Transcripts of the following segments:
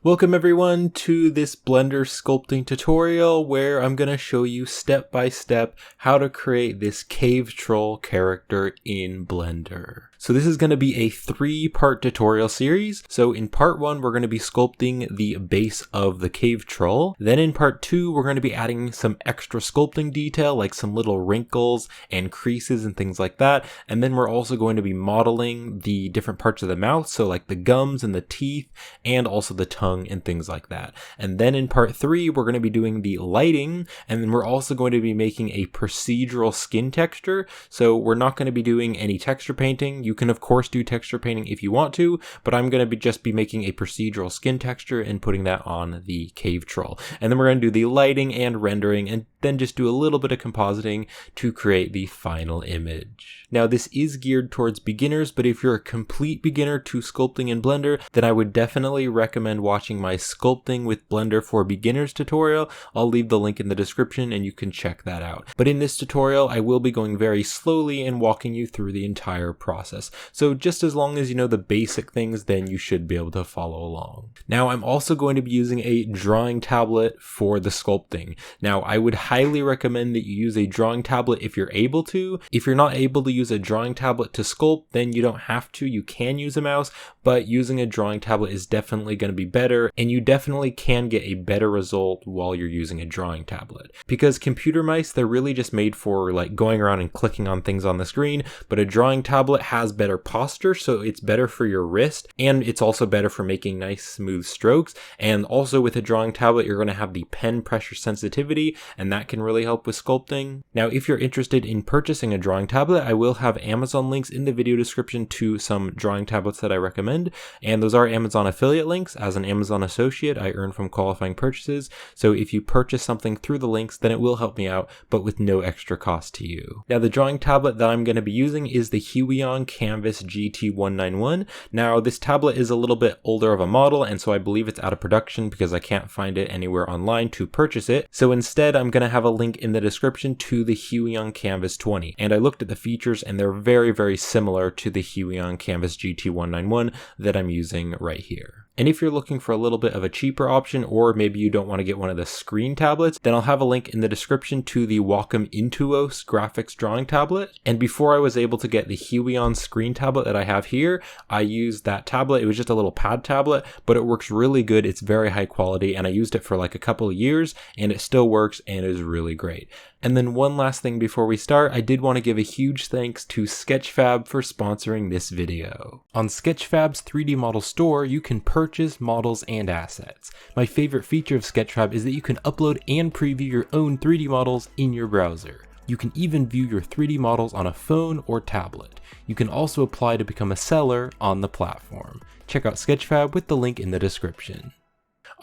Welcome everyone to this Blender sculpting tutorial where I'm going to show you step by step how to create this cave troll character in Blender. So this is going to be a 3-part tutorial series. So in part 1 we're going to be sculpting the base of the cave troll. Then in part 2 we're going to be adding some extra sculpting detail like some little wrinkles and creases and things like that. And then we're also going to be modeling the different parts of the mouth, so like the gums and the teeth and also the tongue and things like that. And then in part 3 we're going to be doing the lighting, and then we're also going to be making a procedural skin texture. So we're not going to be doing any texture painting. You can of course do texture painting if you want to, but I'm going to just be making a procedural skin texture and putting that on the cave troll. And then we're going to do the lighting and rendering, and then just do a little bit of compositing to create the final image. Now this is geared towards beginners, but if you're a complete beginner to sculpting in Blender, then I would definitely recommend watching my Sculpting with Blender for Beginners tutorial. I'll leave the link in the description and you can check that out. But in this tutorial, I will be going very slowly and walking you through the entire process. So just as long as you know the basic things, then you should be able to follow along. Now I'm also going to be using a drawing tablet for the sculpting. Now I would highly recommend that you use a drawing tablet if you're able to. If you're not able to use a drawing tablet to sculpt, then you don't have to. You can use a mouse, but using a drawing tablet is definitely going to be better, and you definitely can get a better result while you're using a drawing tablet. Because computer mice, they're really just made for like going around and clicking on things on the screen, but a drawing tablet has better posture, so it's better for your wrist, and it's also better for making nice smooth strokes. And also with a drawing tablet, you're going to have the pen pressure sensitivity, and that can really help with sculpting. Now if you're interested in purchasing a drawing tablet, I will have Amazon links in the video description to some drawing tablets that I recommend, and those are Amazon affiliate links. As an Amazon associate, I earn from qualifying purchases, so if you purchase something through the links, then it will help me out, but with no extra cost to you. Now the drawing tablet that I'm going to be using is the Huion KAMVAS GT191. Now this tablet is a little bit older of a model, and so I believe it's out of production because I can't find it anywhere online to purchase it. So instead I'm going to have a link in the description to the Huion KAMVAS 20, and I looked at the features and they're very similar to the Huion KAMVAS GT191 that I'm using right here. And if you're looking for a little bit of a cheaper option, or maybe you don't want to get one of the screen tablets, then I'll have a link in the description to the Wacom Intuos graphics drawing tablet. And before I was able to get the Huion screen tablet that I have here, I used that tablet. It was just a little pad tablet, but it works really good. It's very high quality, and I used it for like a couple of years, and it still works and is really great. And then one last thing before we start, I did want to give a huge thanks to Sketchfab for sponsoring this video. On Sketchfab's 3D model store, you can purchase models and assets. My favorite feature of Sketchfab is that you can upload and preview your own 3D models in your browser. You can even view your 3D models on a phone or tablet. You can also apply to become a seller on the platform. Check out Sketchfab with the link in the description.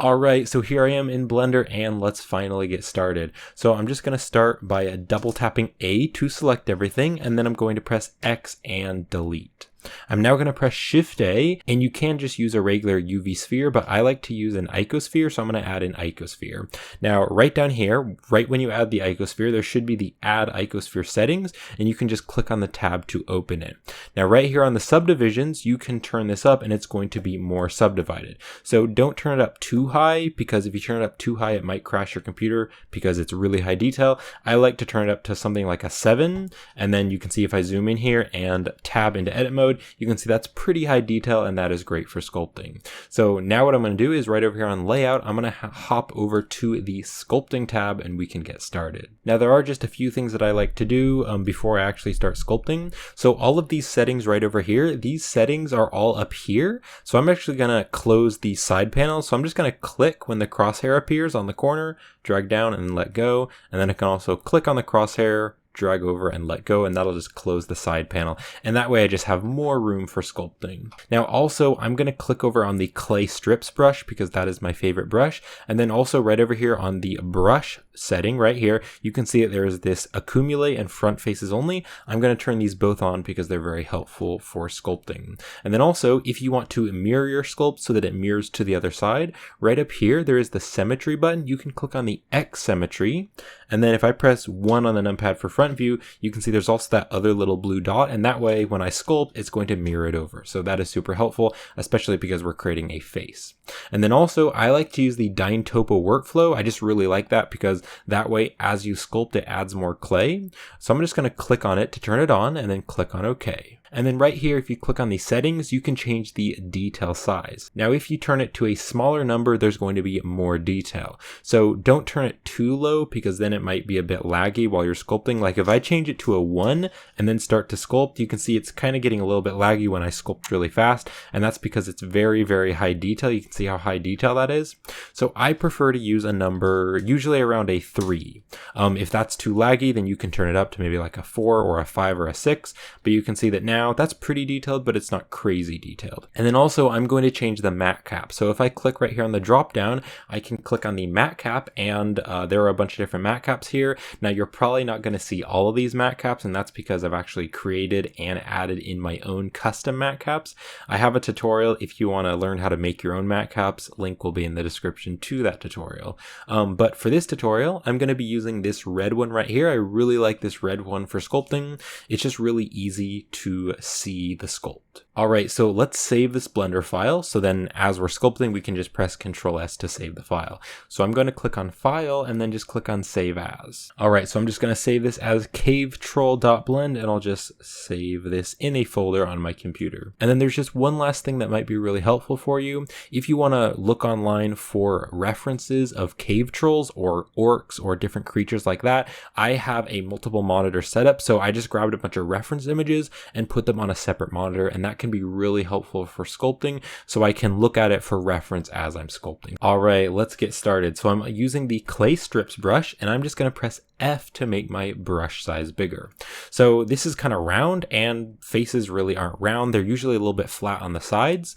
Alright, so here I am in Blender, and let's finally get started. So I'm just going to start by double tapping A to select everything, and then I'm going to press X and delete. I'm now going to press Shift A, and you can just use a regular UV sphere, but I like to use an Icosphere, so I'm going to add an Icosphere. Now, right down here, right when you add the Icosphere, there should be the Add Icosphere Settings, and you can just click on the tab to open it. Now, right here on the subdivisions, you can turn this up, and it's going to be more subdivided. So don't turn it up too high, because if you turn it up too high, it might crash your computer because it's really high detail. I like to turn it up to something like a 7, and then you can see if I zoom in here and tab into edit mode, you can see that's pretty high detail, and that is great for sculpting. So now what I'm going to do is right over here on layout, I'm going to hop over to the sculpting tab and we can get started. Now there are just a few things that I like to do before I actually start sculpting. So all of these settings right over here, these settings are all up here. So I'm actually going to close the side panel. So I'm just going to click when the crosshair appears on the corner, drag down and let go. And then I can also click on the crosshair, drag over and let go, and that'll just close the side panel, and that way I just have more room for sculpting. Now also I'm going to click over on the clay strips brush because that is my favorite brush, and then also right over here on the brush setting right here, you can see that there is this accumulate and front faces only. I'm going to turn these both on because they're very helpful for sculpting. And then also, if you want to mirror your sculpt so that it mirrors to the other side, right up here there is the Symmetry button. You can click on the X Symmetry, and then if I press 1 on the numpad for front, front view, you can see there's also that other little blue dot, and that way when I sculpt, it's going to mirror it over. So that is super helpful, especially because we're creating a face. And then also I like to use the Dyn Topo workflow. I just really like that because that way as you sculpt, it adds more clay. So I'm just going to click on it to turn it on and then click on OK. And then right here, if you click on the settings, you can change the detail size. Now, if you turn it to a smaller number, there's going to be more detail. So don't turn it too low because then it might be a bit laggy while you're sculpting. Like if I change it to a 1 and then start to sculpt, you can see it's kind of getting a little bit laggy when I sculpt really fast. And that's because it's very, very high detail. You can see how high detail that is. So I prefer to use a number usually around a 3. If that's too laggy, then you can turn it up to maybe like a 4 or a 5 or a 6. But you can see that now that's pretty detailed, but it's not crazy detailed. And then also I'm going to change the matte cap. So if I click right here on the drop down, I can click on the matte cap, and there are a bunch of different matte caps here. Now you're probably not going to see all of these matte caps, and that's because I've actually created and added in my own custom matte caps. I have a tutorial if you want to learn how to make your own matte caps. Link will be in the description to that tutorial. But for this tutorial, I'm going to be using this red one right here. I really like this red one for sculpting. It's just really easy to see the sculpt. All right, so let's save this Blender file. So then as we're sculpting, we can just press Ctrl S to save the file. So I'm going to click on File and then just click on Save As. All right, so I'm just going to save this as cavetroll.blend, and I'll just save this in a folder on my computer. And then there's just one last thing that might be really helpful for you. If you want to look online for references of cave trolls or orcs or different creatures like that, I have a multiple monitor setup. So I just grabbed a bunch of reference images and put them on a separate monitor, and that can be really helpful for sculpting, so I can look at it for reference as I'm sculpting. All right, let's get started. So I'm using the clay strips brush, and I'm just going to press F to make my brush size bigger. So this is kind of round, and faces really aren't round. They're usually a little bit flat on the sides.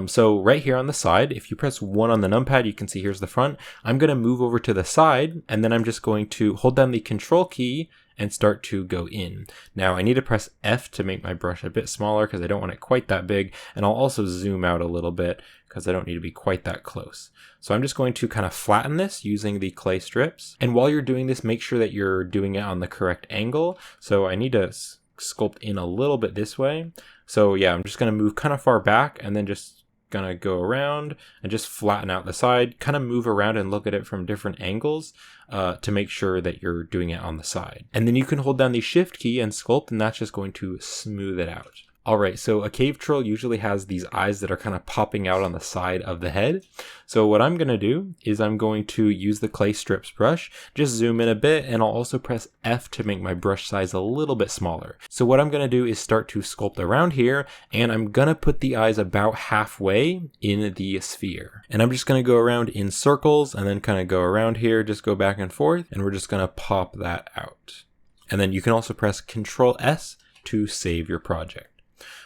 So right here on the side, if you press 1 on the numpad, you can see here's the front. I'm going to move over to the side, and then I'm just going to hold down the Control key and start to go in. Now I need to press F to make my brush a bit smaller because I don't want it quite that big, and I'll also zoom out a little bit because I don't need to be quite that close. So I'm just going to kind of flatten this using the clay strips, and while you're doing this, make sure that you're doing it on the correct angle. So I need to sculpt in a little bit this way. So yeah, I'm just going to move kind of far back and then just gonna go around and just flatten out the side, kind of move around and look at it from different angles to make sure that you're doing it on the side. And then you can hold down the Shift key and sculpt, and that's just going to smooth it out. All right, so a cave troll usually has these eyes that are kind of popping out on the side of the head. So what I'm going to do is I'm going to use the clay strips brush, just zoom in a bit, and I'll also press F to make my brush size a little bit smaller. So what I'm going to do is start to sculpt around here, and I'm going to put the eyes about halfway in the sphere. And I'm just going to go around in circles and then kind of go around here, just go back and forth, and we're just going to pop that out. And then you can also press Ctrl S to save your project.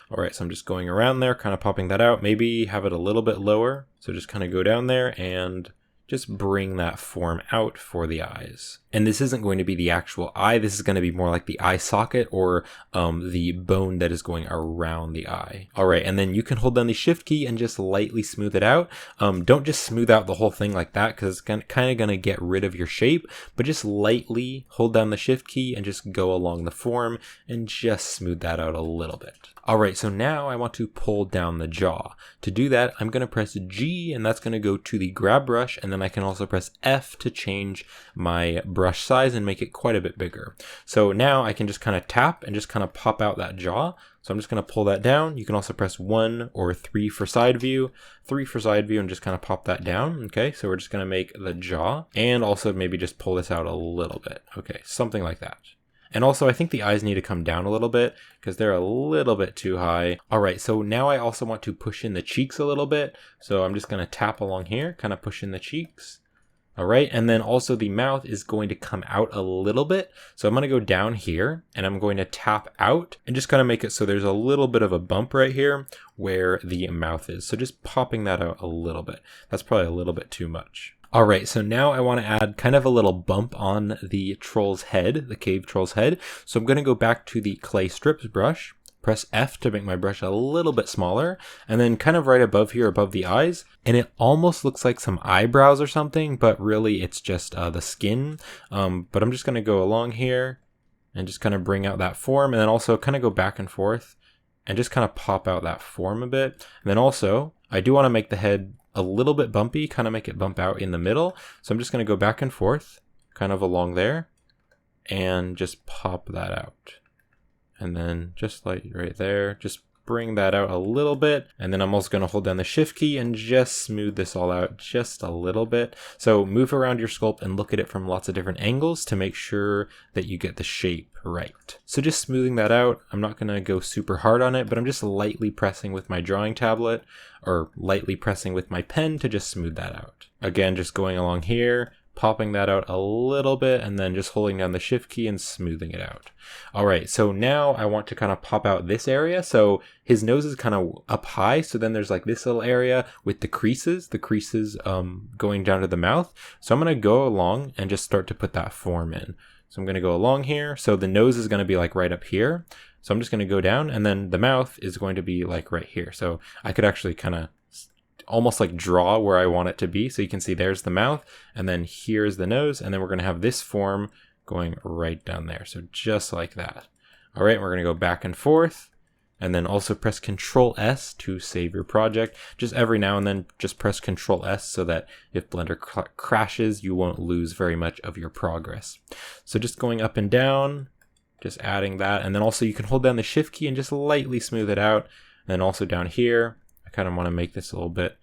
All right, so I'm just going around there, kind of popping that out. Maybe have it a little bit lower. So just kind of go down there and just bring that form out for the eyes. And this isn't going to be the actual eye. This is going to be more like the eye socket or the bone that is going around the eye. All right, and then you can hold down the Shift key and just lightly smooth it out. Don't just smooth out the whole thing like that because it's kind of going to get rid of your shape, but just lightly hold down the Shift key and just go along the form and just smooth that out a little bit. All right, so now I want to pull down the jaw. To do that, I'm going to press G, and that's going to go to the grab brush, and then I can also press F to change my brush size and make it quite a bit bigger. So now I can just kind of tap and just kind of pop out that jaw. So I'm just going to pull that down. You can also press 1 or 3 for side view, 3 for side view, and just kind of pop that down. Okay, so we're just going to make the jaw, and also maybe just pull this out a little bit. Okay, something like that. And also I think the eyes need to come down a little bit because they're a little bit too high. All right, so now I also want to push in the cheeks a little bit. So I'm just going to tap along here, kind of push in the cheeks. All right, and then also the mouth is going to come out a little bit. So I'm going to go down here and I'm going to tap out and just kind of make it so there's a little bit of a bump right here where the mouth is. So just popping that out a little bit. That's probably a little bit too much. All right, so now I want to add kind of a little bump on the troll's head, the cave troll's head. So I'm going to go back to the clay strips brush, press F to make my brush a little bit smaller, and then kind of right above here, above the eyes, and it almost looks like some eyebrows or something, but really it's just the skin. But I'm just going to go along here and just kind of bring out that form, and then also kind of go back and forth and just kind of pop out that form a bit. And then also, I do want to make the head a little bit bumpy, kind of make it bump out in the middle. So I'm just going to go back and forth, kind of along there, and just pop that out. And then just like right there, just bring that out a little bit. And then I'm also going to hold down the shift key and just smooth this all out just a little bit. So move around your sculpt and look at it from lots of different angles to make sure that you get the shape right. So just smoothing that out. I'm not going to go super hard on it, but I'm just lightly pressing with my drawing tablet or lightly pressing with my pen to just smooth that out. Again, just going along here, popping that out a little bit, and then just holding down the shift key and smoothing it out. All right, so now I want to kind of pop out this area. So his nose is kind of up high, so then there's like this little area with the creases going down to the mouth. So I'm going to go along and just start to put that form in. So I'm going to go along here. So the nose is going to be like right up here. So I'm just going to go down, and then the mouth is going to be like right here. So I could actually kind of almost like draw where I want it to be. So you can see there's the mouth, and then here's the nose, and then we're going to have this form going right down there. So just like that. All right, we're going to go back and forth, and then also press Control S to save your project. Just every now and then just press Control S so that if Blender crashes, you won't lose very much of your progress. So just going up and down, just adding that, and then also you can hold down the shift key and just lightly smooth it out. And then also down here, I kind of want to make this a little bit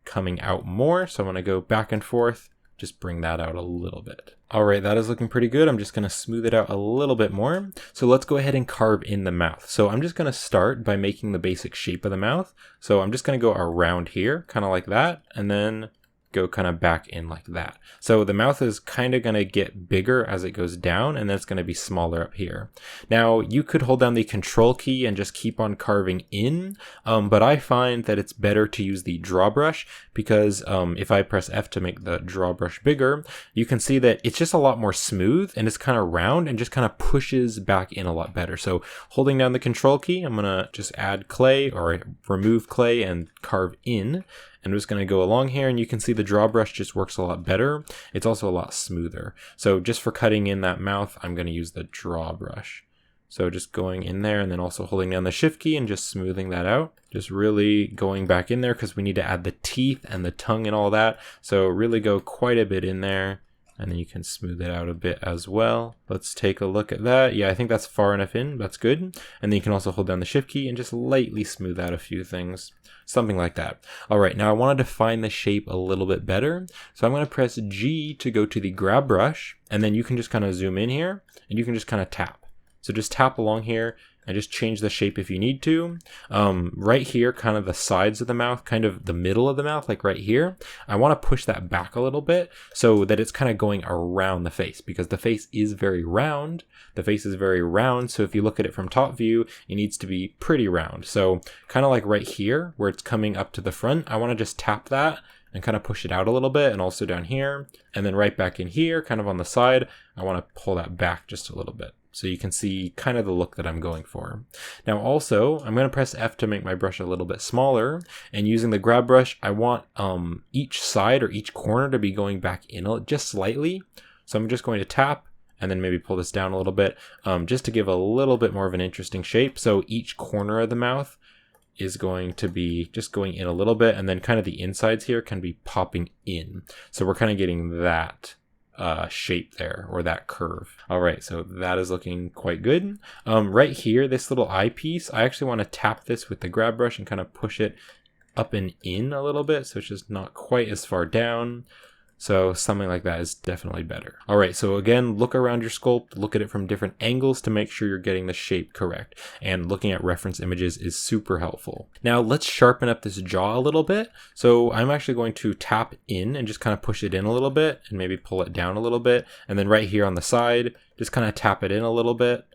coming out more. So I'm going to go back and forth, just bring that out a little bit. All right, that is looking pretty good. I'm just going to smooth it out a little bit more. So let's go ahead and carve in the mouth. So I'm just going to start by making the basic shape of the mouth. So I'm just going to go around here, kind of like that, and then go kind of back in like that. So the mouth is kind of going to get bigger as it goes down, and then it's going to be smaller up here. Now you could hold down the Control key and just keep on carving in, but I find that it's better to use the draw brush, because if I press F to make the draw brush bigger, you can see that it's just a lot more smooth, and it's kind of round and just kind of pushes back in a lot better. So holding down the Control key, I'm going to just add clay or remove clay and carve in. I'm just going to go along here, and you can see the draw brush just works a lot better. It's also a lot smoother. So just for cutting in that mouth, I'm going to use the draw brush. So just going in there and then also holding down the shift key and just smoothing that out. Just really going back in there because we need to add the teeth and the tongue and all that. So really go quite a bit in there. And then you can smooth it out a bit as well. Let's take a look at that. Yeah, I think that's far enough in. That's good. And then you can also hold down the shift key and just lightly smooth out a few things. Something like that. All right, now I want to define the shape a little bit better. So I'm going to press G to go to the grab brush. And then you can just kind of zoom in here and you can just kind of tap. So just tap along here and just change the shape if you need to. Right here, kind of the sides of the mouth, kind of the middle of the mouth, like right here, I want to push that back a little bit so that it's kind of going around the face, because the face is very round. The face is very round, so if you look at it from top view, it needs to be pretty round. So kind of like right here, where it's coming up to the front, I want to just tap that and kind of push it out a little bit, and also down here, and then right back in here, kind of on the side, I want to pull that back just a little bit. So you can see kind of the look that I'm going for. Now also, I'm going to press F to make my brush a little bit smaller, and using the grab brush, I want each side or each corner to be going back in just slightly. So I'm just going to tap and then maybe pull this down a little bit just to give a little bit more of an interesting shape. So each corner of the mouth is going to be just going in a little bit, and then kind of the insides here can be popping in. So we're kind of getting that shape there, or that curve. All right, so that is looking quite good. Right here, this little eyepiece, I actually want to tap this with the grab brush and kind of push it up and in a little bit, so it's just not quite as far down. So something like that is definitely better. All right, so again, look around your sculpt, look at it from different angles to make sure you're getting the shape correct. And looking at reference images is super helpful. Now let's sharpen up this jaw a little bit. So I'm actually going to tap in and just kind of push it in a little bit and maybe pull it down a little bit. And then right here on the side, just kind of tap it in a little bit.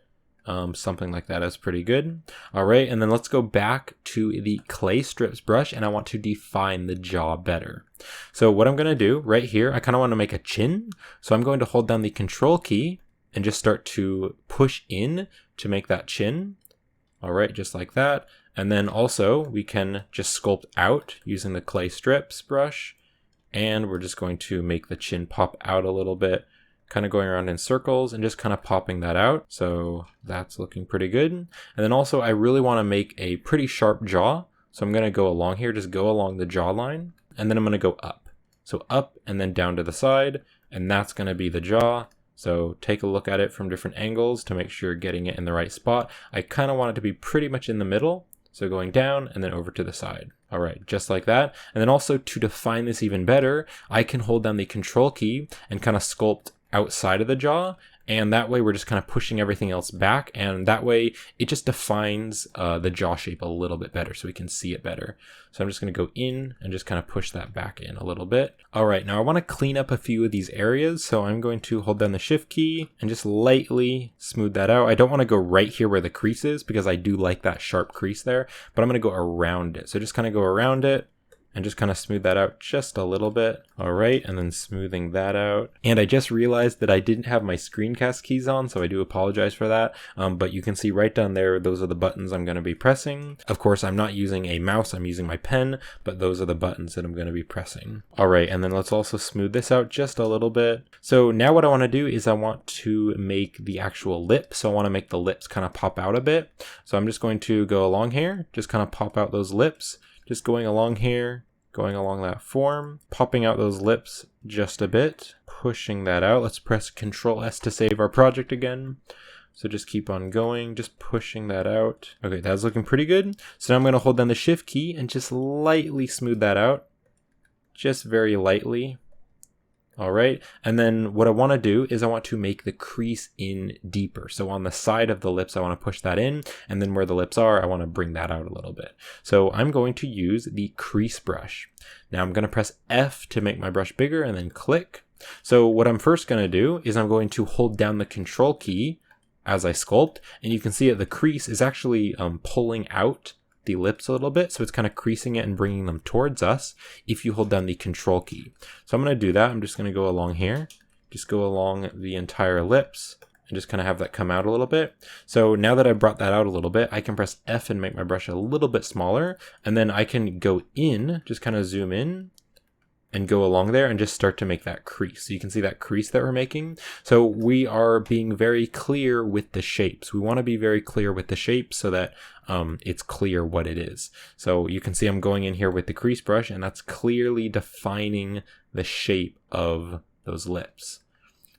Something like that is pretty good. All right, and then let's go back to the clay strips brush, and I want to define the jaw better. So what I'm going to do right here, I kind of want to make a chin. So I'm going to hold down the Control key and just start to push in to make that chin. All right, just like that. And then also we can just sculpt out using the clay strips brush, and we're just going to make the chin pop out a little bit, kind of going around in circles and just kind of popping that out. So that's looking pretty good. And then also I really want to make a pretty sharp jaw. So I'm going to go along here, just go along the jawline, and then I'm going to go up. So up and then down to the side, and that's going to be the jaw. So take a look at it from different angles to make sure you're getting it in the right spot. I kind of want it to be pretty much in the middle. So going down and then over to the side. All right, just like that. And then also to define this even better, I can hold down the control key and kind of sculpt outside of the jaw. And that way we're just kind of pushing everything else back. And that way it just defines the jaw shape a little bit better so we can see it better. So I'm just going to go in and just kind of push that back in a little bit. All right, now I want to clean up a few of these areas. So I'm going to hold down the shift key and just lightly smooth that out. I don't want to go right here where the crease is because I do like that sharp crease there, but I'm going to go around it. So just kind of go around it and just kind of smooth that out just a little bit. All right, and then smoothing that out. And I just realized that I didn't have my screencast keys on, so I do apologize for that. But you can see right down there, those are the buttons I'm going to be pressing. Of course, I'm not using a mouse, I'm using my pen, but those are the buttons that I'm going to be pressing. All right, and then let's also smooth this out just a little bit. So now what I want to do is I want to make the actual lip. So I want to make the lips kind of pop out a bit. So I'm just going to go along here, just kind of pop out those lips. Just going along here, going along that form, popping out those lips just a bit, pushing that out. Let's press Control S to save our project again. So just keep on going, just pushing that out. Okay, that's looking pretty good. So now I'm going to hold down the Shift key and just lightly smooth that out. Just very lightly. All right, and then what I want to do is I want to make the crease in deeper. So on the side of the lips, I want to push that in, and then where the lips are, I want to bring that out a little bit. So I'm going to use the Crease Brush. Now I'm going to press F to make my brush bigger and then click. So what I'm first going to do is I'm going to hold down the Control key as I sculpt, and you can see that the crease is actually pulling out the lips a little bit, so it's kind of creasing it and bringing them towards us if you hold down the Control key. So I'm going to do that. I'm just going to go along here, just go along the entire lips and just kind of have that come out a little bit. So now that I brought that out a little bit, I can press F and make my brush a little bit smaller, and then I can go in, just kind of zoom in and go along there and just start to make that crease. So you can see that crease that we're making. So we are being very clear with the shapes. We want to be very clear with the shapes so that it's clear what it is. So you can see I'm going in here with the crease brush, and that's clearly defining the shape of those lips.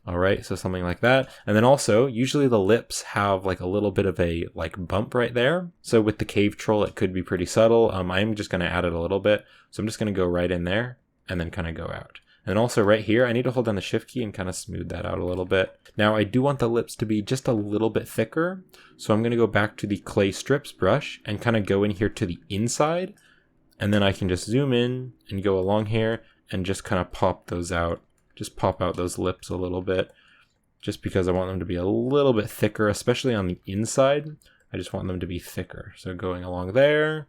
All right, so something like that. And then also, usually the lips have like a little bit of a like bump right there. So with the cave troll, it could be pretty subtle. I'm just going to add it a little bit. So I'm just going to go right in there and then kind of go out. And also right here, I need to hold down the Shift key and kind of smooth that out a little bit. Now I do want the lips to be just a little bit thicker. So I'm going to go back to the clay strips brush and kind of go in here to the inside. And then I can just zoom in and go along here and just kind of pop those out. Just pop out those lips a little bit, just because I want them to be a little bit thicker, especially on the inside. I just want them to be thicker. So going along there.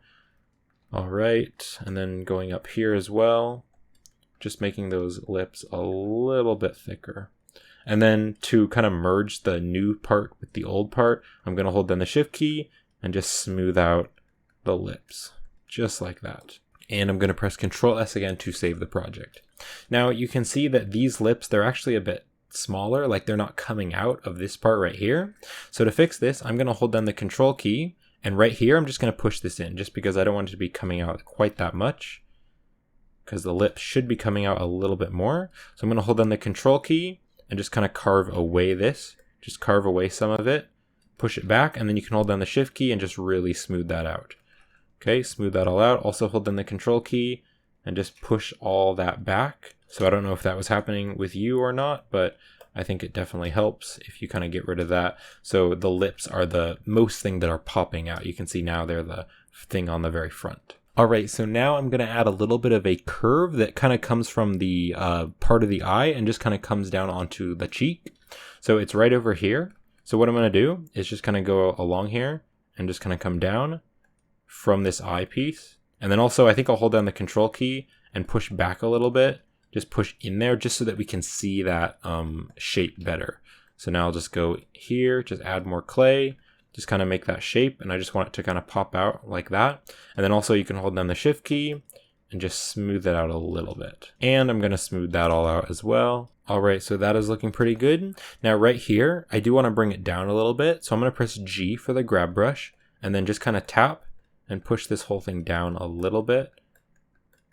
All right. And then going up here as well. Just making those lips a little bit thicker. And then to kind of merge the new part with the old part, I'm going to hold down the Shift key and just smooth out the lips, just like that. And I'm going to press Control S again to save the project. Now you can see that these lips, they're actually a bit smaller, like they're not coming out of this part right here. So to fix this, I'm going to hold down the Control key, and right here, I'm just going to push this in just because I don't want it to be coming out quite that much, because the lips should be coming out a little bit more. So I'm going to hold down the Control key and just kind of carve away this, just carve away some of it, push it back, and then you can hold down the Shift key and just really smooth that out. Okay, smooth that all out. Also hold down the Control key and just push all that back. So I don't know if that was happening with you or not, but I think it definitely helps if you kind of get rid of that. So the lips are the most thing that are popping out. You can see now they're the thing on the very front. All right, so now I'm going to add a little bit of a curve that kind of comes from the part of the eye and just kind of comes down onto the cheek. So it's right over here. So what I'm going to do is just kind of go along here and just kind of come down from this eye piece. And then also I think I'll hold down the Control key and push back a little bit, just push in there just so that we can see that shape better. So now I'll just go here, just add more clay, just kind of make that shape, and I just want it to kind of pop out like that. And then also you can hold down the Shift key and just smooth it out a little bit. And I'm going to smooth that all out as well. All right, so that is looking pretty good. Now right here, I do want to bring it down a little bit. So I'm going to press G for the grab brush and then just kind of tap and push this whole thing down a little bit.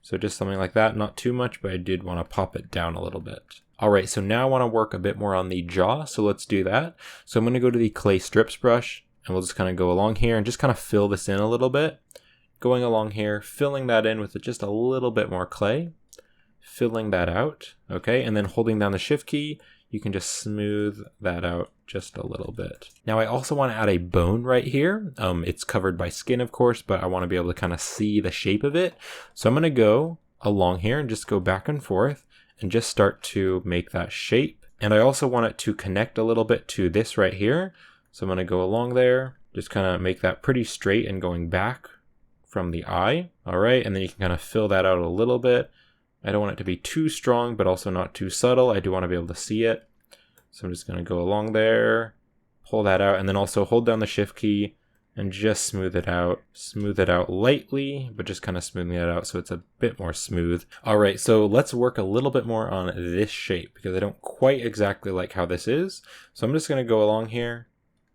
So just something like that, not too much, but I did want to pop it down a little bit. All right, so now I want to work a bit more on the jaw, so let's do that. So I'm going to go to the clay strips brush, and we'll just kind of go along here and just kind of fill this in a little bit. Going along here, filling that in with just a little bit more clay, filling that out, okay? And then holding down the shift key, you can just smooth that out just a little bit. Now I also want to add a bone right here. It's covered by skin, of course, but I want to be able to kind of see the shape of it. So I'm going to go along here and just go back and forth and just start to make that shape. And I also want it to connect a little bit to this right here. So I'm going to go along there, just kind of make that pretty straight and going back from the eye. All right, and then you can kind of fill that out a little bit. I don't want it to be too strong, but also not too subtle. I do want to be able to see it. So I'm just going to go along there, pull that out, and then also hold down the shift key and just smooth it out. Smooth it out lightly, but just kind of smoothing it out so it's a bit more smooth. All right, so let's work a little bit more on this shape because I don't quite exactly like how this is. So I'm just going to go along here,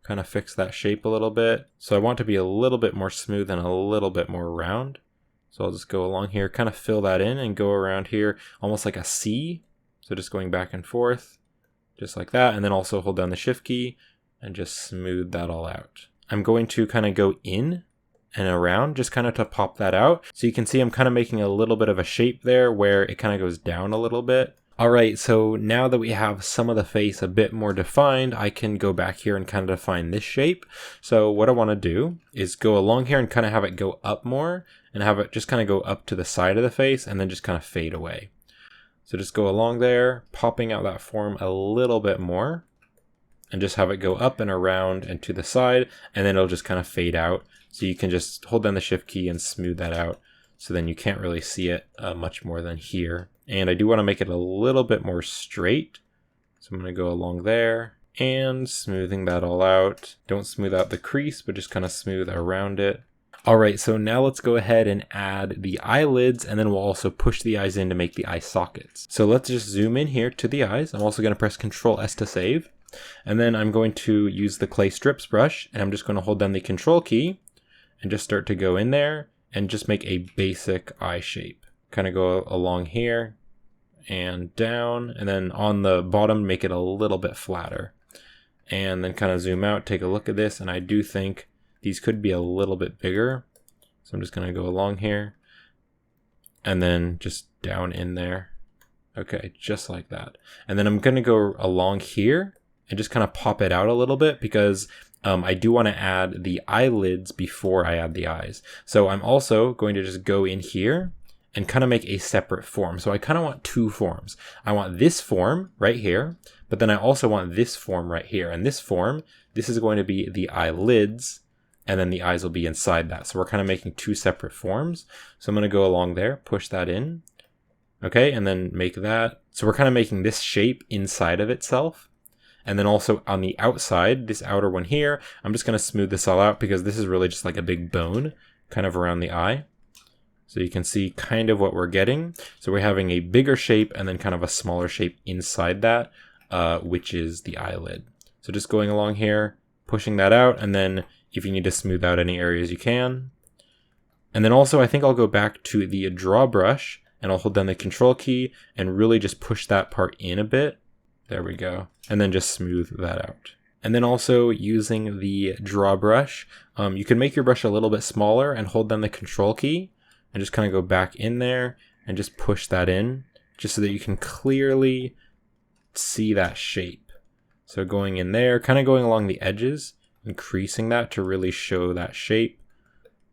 kind of fix that shape a little bit. So I want to be a little bit more smooth and a little bit more round. So I'll just go along here, kind of fill that in and go around here almost like a C. So just going back and forth, just like that. And then also hold down the shift key and just smooth that all out. I'm going to kind of go in and around just kind of to pop that out. So you can see I'm kind of making a little bit of a shape there where it kind of goes down a little bit. All right, so now that we have some of the face a bit more defined, I can go back here and kind of define this shape. So what I want to do is go along here and kind of have it go up more and have it just kind of go up to the side of the face and then just kind of fade away. So just go along there, popping out that form a little bit more and just have it go up and around and to the side, and then it'll just kind of fade out. So you can just hold down the shift key and smooth that out. So then you can't really see it much more than here. And I do want to make it a little bit more straight. So I'm going to go along there and smoothing that all out. Don't smooth out the crease, but just kind of smooth around it. All right, so now let's go ahead and add the eyelids, and then we'll also push the eyes in to make the eye sockets. So let's just zoom in here to the eyes. I'm also going to press Control S to save. And then I'm going to use the clay strips brush, and I'm just going to hold down the Control key and just start to go in there and just make a basic eye shape. Kind of go along here and down, and then on the bottom make it a little bit flatter. And then kind of zoom out, take a look at this, and I do think these could be a little bit bigger. So I'm just going to go along here and then just down in there. Okay, just like that. And then I'm going to go along here and just kind of pop it out a little bit because I do want to add the eyelids before I add the eyes. So I'm also going to just go in here and kind of make a separate form. So I kind of want two forms. I want this form right here, but then I also want this form right here. And this form, this is going to be the eyelids, and then the eyes will be inside that. So we're kind of making two separate forms. So I'm going to go along there, push that in. Okay, and then make that. So we're kind of making this shape inside of itself. And then also on the outside, this outer one here, I'm just going to smooth this all out because this is really just like a big bone kind of around the eye. So you can see kind of what we're getting. So we're having a bigger shape and then kind of a smaller shape inside that, which is the eyelid. So just going along here, pushing that out, and then if you need to smooth out any areas, you can. And then also I think I'll go back to the draw brush and I'll hold down the Control key and really just push that part in a bit. There we go. And then just smooth that out. And then also using the draw brush, you can make your brush a little bit smaller and hold down the Control key and just kind of go back in there and just push that in just so that you can clearly see that shape. So going in there, kind of going along the edges, increasing that to really show that shape,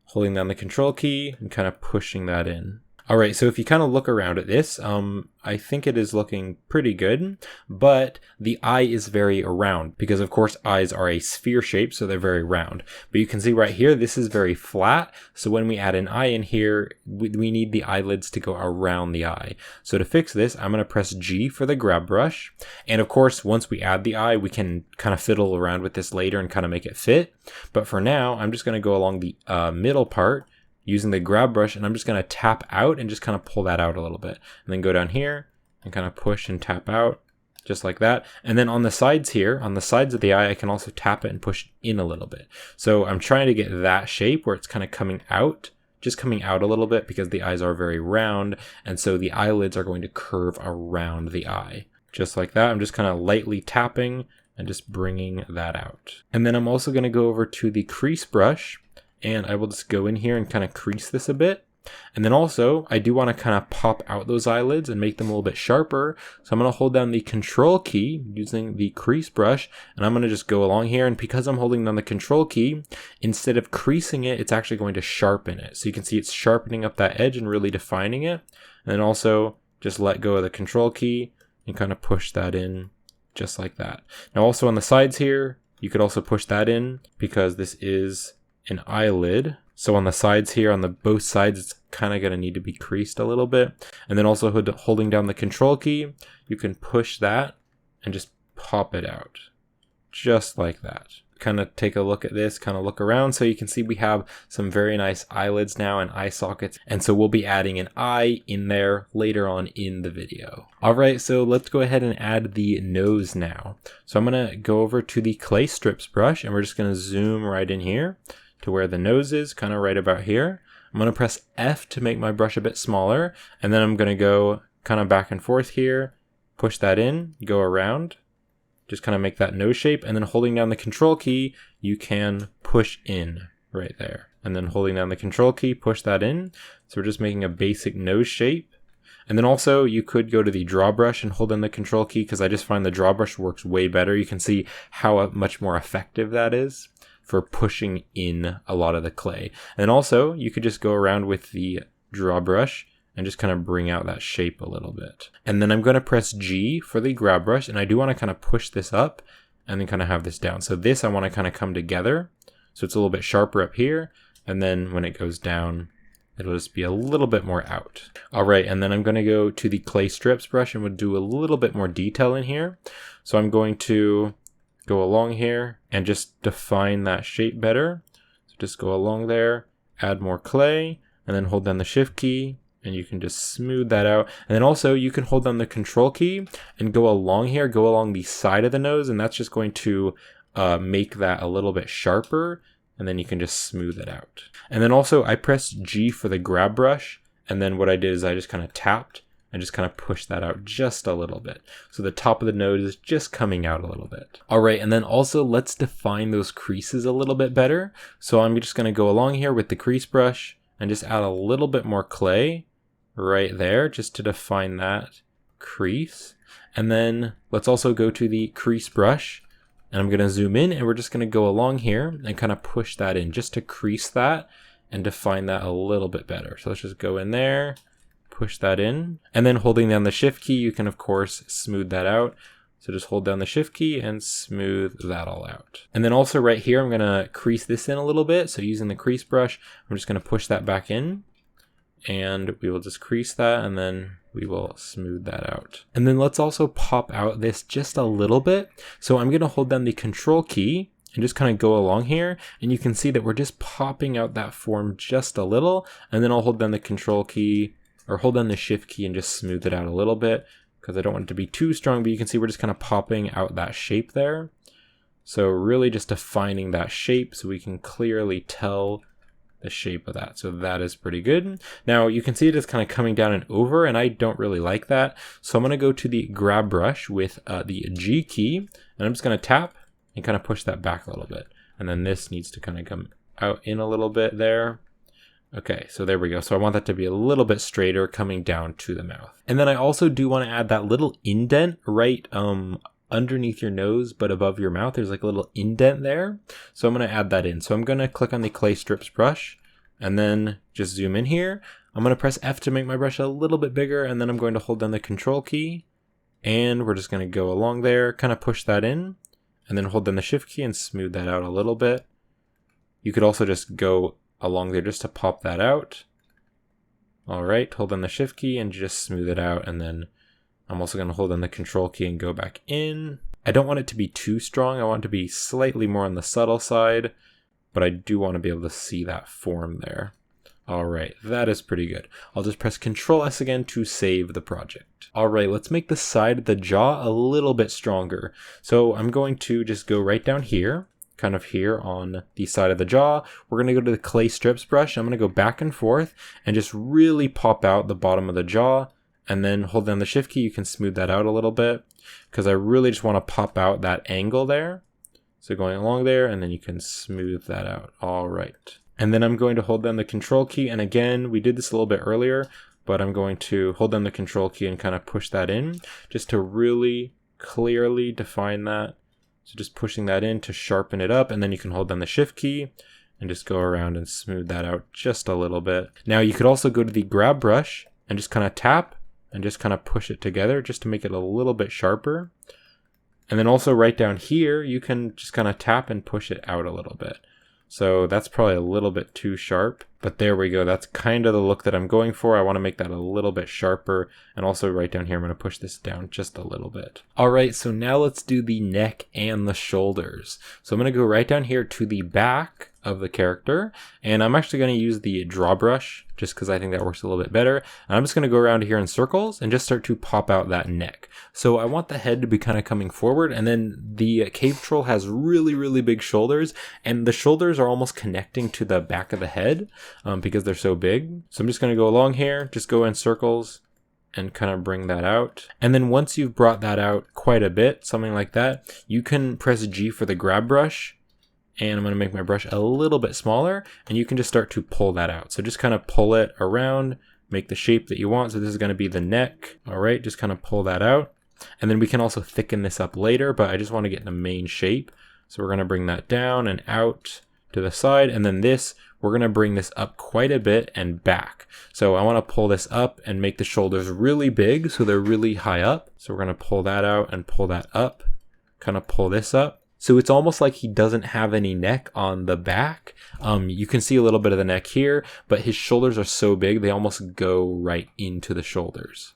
holding down the Control key and kind of pushing that in. All right, so if you kind of look around at this, I think it is looking pretty good, but the eye is very round because of course eyes are a sphere shape, so they're very round. But you can see right here, this is very flat. So when we add an eye in here, we need the eyelids to go around the eye. So to fix this, I'm gonna press G for the grab brush. And of course, once we add the eye, we can kind of fiddle around with this later and kind of make it fit. But for now, I'm just gonna go along the middle part, using the grab brush, and I'm just going to tap out and just kind of pull that out a little bit. And then go down here and kind of push and tap out, just like that. And then on the sides here, on the sides of the eye, I can also tap it and push in a little bit. So I'm trying to get that shape where it's kind of coming out, just coming out a little bit, because the eyes are very round, and so the eyelids are going to curve around the eye. Just like that. I'm just kind of lightly tapping and just bringing that out. And then I'm also going to go over to the crease brush, and I will just go in here and kind of crease this a bit. And then also, I do want to kind of pop out those eyelids and make them a little bit sharper. So I'm going to hold down the control key using the crease brush, and I'm going to just go along here. And because I'm holding down the control key, instead of creasing it, it's actually going to sharpen it. So you can see it's sharpening up that edge and really defining it. And then also just let go of the control key and kind of push that in just like that. Now also on the sides here, you could also push that in because this is an eyelid. So on the sides here, on the both sides, it's kind of going to need to be creased a little bit. And then also holding down the control key, you can push that and just pop it out. Just like that. Kind of take a look at this, kind of look around. So you can see we have some very nice eyelids now and eye sockets. And so we'll be adding an eye in there later on in the video. All right, so let's go ahead and add the nose now. So I'm going to go over to the clay strips brush, and we're just going to zoom right in here to where the nose is, kind of right about here. I'm going to press F to make my brush a bit smaller, and then I'm going to go kind of back and forth here, push that in, go around, just kind of make that nose shape, and then holding down the control key, you can push in right there. And then holding down the control key, push that in. So we're just making a basic nose shape. And then also you could go to the draw brush and hold down the control key, because I just find the draw brush works way better. You can see how much more effective that is for pushing in a lot of the clay. And also you could just go around with the draw brush and just kind of bring out that shape a little bit. And then I'm going to press G for the grab brush, and I do want to kind of push this up and then kind of have this down. So this I want to kind of come together so it's a little bit sharper up here, and then when it goes down, it'll just be a little bit more out. All right, and then I'm going to go to the clay strips brush and we'll do a little bit more detail in here. So I'm going to go along here and just define that shape better. So just go along there, add more clay, and then hold down the shift key, and you can just smooth that out. And then also you can hold down the control key and go along here, go along the side of the nose, and that's just going to make that a little bit sharper, and then you can just smooth it out. And then also I pressed G for the grab brush, and then what I did is I just kind of tapped and just kind of push that out just a little bit. So the top of the nose is just coming out a little bit. All right, and then also let's define those creases a little bit better. So I'm just gonna go along here with the crease brush and just add a little bit more clay right there just to define that crease. And then let's also go to the crease brush, and I'm gonna zoom in, and we're just gonna go along here and kind of push that in just to crease that and define that a little bit better. So let's just go in there, push that in, and then holding down the shift key, you can of course smooth that out. So just hold down the shift key and smooth that all out. And then also right here, I'm gonna crease this in a little bit. So using the crease brush, I'm just gonna push that back in, and we will just crease that, and then we will smooth that out. And then let's also pop out this just a little bit. So I'm gonna hold down the control key and just kind of go along here, and you can see that we're just popping out that form just a little, and then I'll hold down the control key, or hold down the shift key and just smooth it out a little bit, because I don't want it to be too strong, but you can see we're just kind of popping out that shape there. So really just defining that shape so we can clearly tell the shape of that. So that is pretty good. Now you can see it is kind of coming down and over, and I don't really like that. So I'm going to go to the grab brush with the G key, and I'm just going to tap and kind of push that back a little bit. And then this needs to kind of come out in a little bit there. Okay, so there we go. So I want that to be a little bit straighter coming down to the mouth. And then I also do want to add that little indent right underneath your nose, but above your mouth. There's like a little indent there. So I'm going to add that in. So I'm going to click on the clay strips brush and then just zoom in here. I'm going to press F to make my brush a little bit bigger, and then I'm going to hold down the control key, and we're just going to go along there, kind of push that in, and then hold down the shift key and smooth that out a little bit. You could also just go along there just to pop that out. All right, hold down the shift key and just smooth it out, and then I'm also going to hold down the control key and go back in. I don't want it to be too strong. I want it to be slightly more on the subtle side, but I do want to be able to see that form there. All right, that is pretty good. I'll just press Control S again to save the project. All right, let's make the side of the jaw a little bit stronger. So I'm going to just go right down here, kind of here on the side of the jaw. We're going to go to the clay strips brush. I'm going to go back and forth and just really pop out the bottom of the jaw, and then hold down the shift key. You can smooth that out a little bit because I really just want to pop out that angle there. So going along there, and then you can smooth that out. All right. And then I'm going to hold down the control key. And again, we did this a little bit earlier, but I'm going to hold down the control key and kind of push that in just to really clearly define that. So just pushing that in to sharpen it up, and then you can hold down the shift key and just go around and smooth that out just a little bit. Now you could also go to the grab brush and just kind of tap and just kind of push it together just to make it a little bit sharper. And then also right down here, you can just kind of tap and push it out a little bit. So that's probably a little bit too sharp, but there we go. That's kind of the look that I'm going for. I want to make that a little bit sharper. And also right down here, I'm going to push this down just a little bit. All right, so now let's do the neck and the shoulders. So I'm going to go right down here to the back of the character, and I'm actually going to use the draw brush just because I think that works a little bit better. And I'm just going to go around here in circles and just start to pop out that neck. So I want the head to be kind of coming forward, and then the cave troll has really, really big shoulders, and the shoulders are almost connecting to the back of the head because they're so big. So I'm just going to go along here, just go in circles and kind of bring that out. And then once you've brought that out quite a bit, something like that, you can press G for the grab brush. And I'm going to make my brush a little bit smaller, and you can just start to pull that out. So just kind of pull it around, make the shape that you want. So this is going to be the neck. All right, just kind of pull that out. And then we can also thicken this up later, but I just want to get the main shape. So we're going to bring that down and out to the side. And then this, we're going to bring this up quite a bit and back. So I want to pull this up and make the shoulders really big so they're really high up. So we're going to pull that out and pull that up, kind of pull this up. So it's almost like he doesn't have any neck on the back. You can see a little bit of the neck here, but his shoulders are so big, they almost go right into the shoulders.